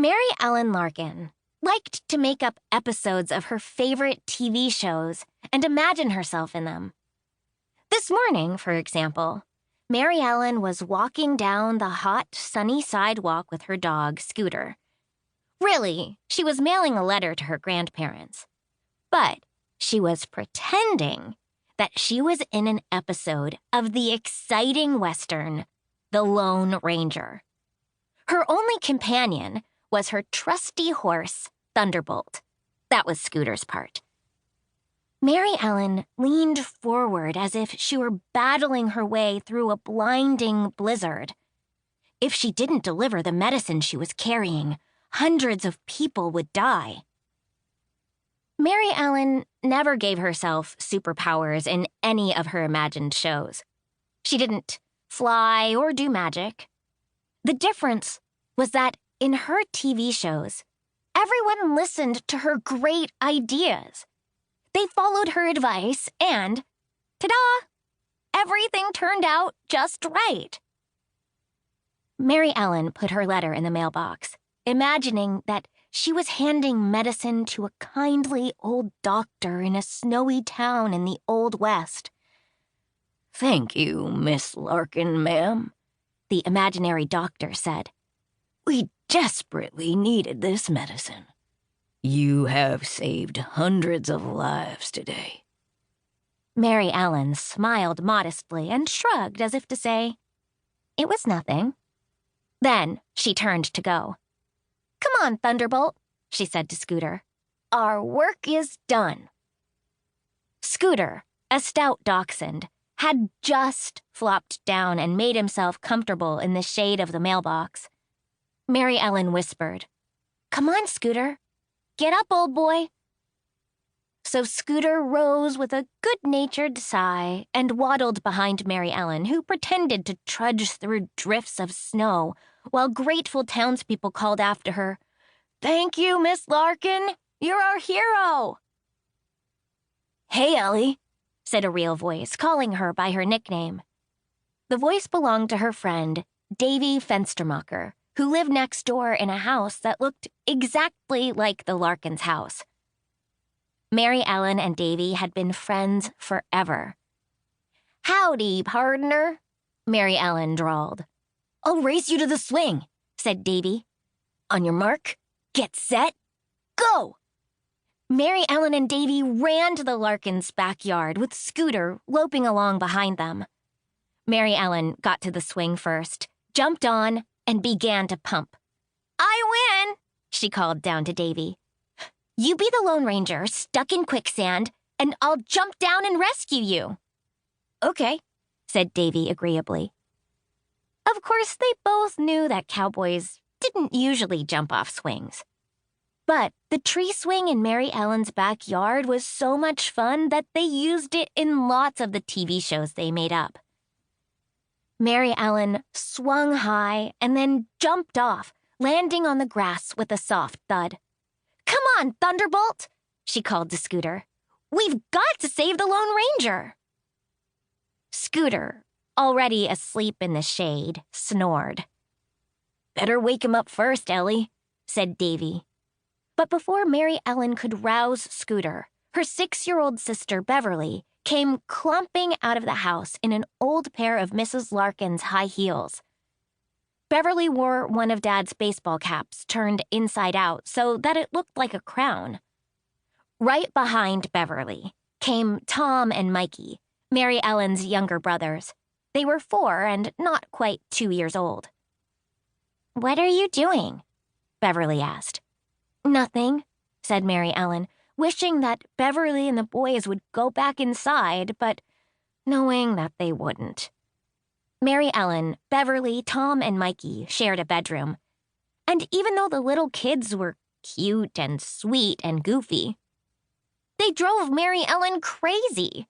Maryellen Larkin liked to make up episodes of her favorite TV shows and imagine herself in them. This morning, for example, Maryellen was walking down the hot, sunny sidewalk with her dog, Scooter. Really, she was mailing a letter to her grandparents. But she was pretending that she was in an episode of the exciting Western, The Lone Ranger. Her only companion was her trusty horse, Thunderbolt. That was Scooter's part. Maryellen leaned forward as if she were battling her way through a blinding blizzard. If she didn't deliver the medicine she was carrying, hundreds of people would die. Maryellen never gave herself superpowers in any of her imagined shows. She didn't fly or do magic. The difference was that in her TV shows, everyone listened to her great ideas. They followed her advice and, ta-da, everything turned out just right. Maryellen put her letter in the mailbox, imagining that she was handing medicine to a kindly old doctor in a snowy town in the Old West. "Thank you, Miss Larkin, ma'am," the imaginary doctor said. "We desperately needed this medicine. You have saved hundreds of lives today." Maryellen smiled modestly and shrugged as if to say, it was nothing. Then she turned to go. "Come on, Thunderbolt," she said to Scooter. "Our work is done." Scooter, a stout dachshund, had just flopped down and made himself comfortable in the shade of the mailbox. Maryellen whispered, "Come on, Scooter. Get up, old boy." So Scooter rose with a good-natured sigh and waddled behind Maryellen, who pretended to trudge through drifts of snow while grateful townspeople called after her, "Thank you, Miss Larkin. You're our hero." "Hey, Ellie," said a real voice, calling her by her nickname. The voice belonged to her friend, Davy Fenstermacher, who lived next door in a house that looked exactly like the Larkins' house. Maryellen and Davy had been friends forever. "Howdy, partner," Maryellen drawled. "I'll race you to the swing," said Davy. "On your mark, get set, go!" Maryellen and Davy ran to the Larkins' backyard with Scooter loping along behind them. Maryellen got to the swing first, jumped on, and began to pump. "I win," she called down to Davy. "You be the Lone Ranger stuck in quicksand, and I'll jump down and rescue you." "Okay," said Davy agreeably. Of course, they both knew that cowboys didn't usually jump off swings. But the tree swing in Maryellen's backyard was so much fun that they used it in lots of the TV shows they made up. Maryellen swung high and then jumped off, landing on the grass with a soft thud. "Come on, Thunderbolt," she called to Scooter. "We've got to save the Lone Ranger." Scooter, already asleep in the shade, snored. "Better wake him up first, Ellie," said Davy. But before Maryellen could rouse Scooter, her 6-year-old sister Beverly came clumping out of the house in an old pair of Mrs. Larkin's high heels. Beverly wore one of Dad's baseball caps turned inside out so that it looked like a crown. Right behind Beverly came Tom and Mikey, Maryellen's younger brothers. They were 4 and not quite 2 years old. "What are you doing?" Beverly asked. "Nothing," said Maryellen, wishing that Beverly and the boys would go back inside, but knowing that they wouldn't. Maryellen, Beverly, Tom, and Mikey shared a bedroom. And even though the little kids were cute and sweet and goofy, they drove Maryellen crazy.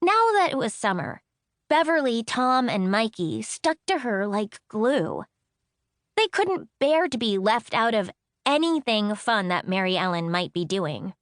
Now that it was summer, Beverly, Tom, and Mikey stuck to her like glue. They couldn't bear to be left out of anything fun that Maryellen might be doing.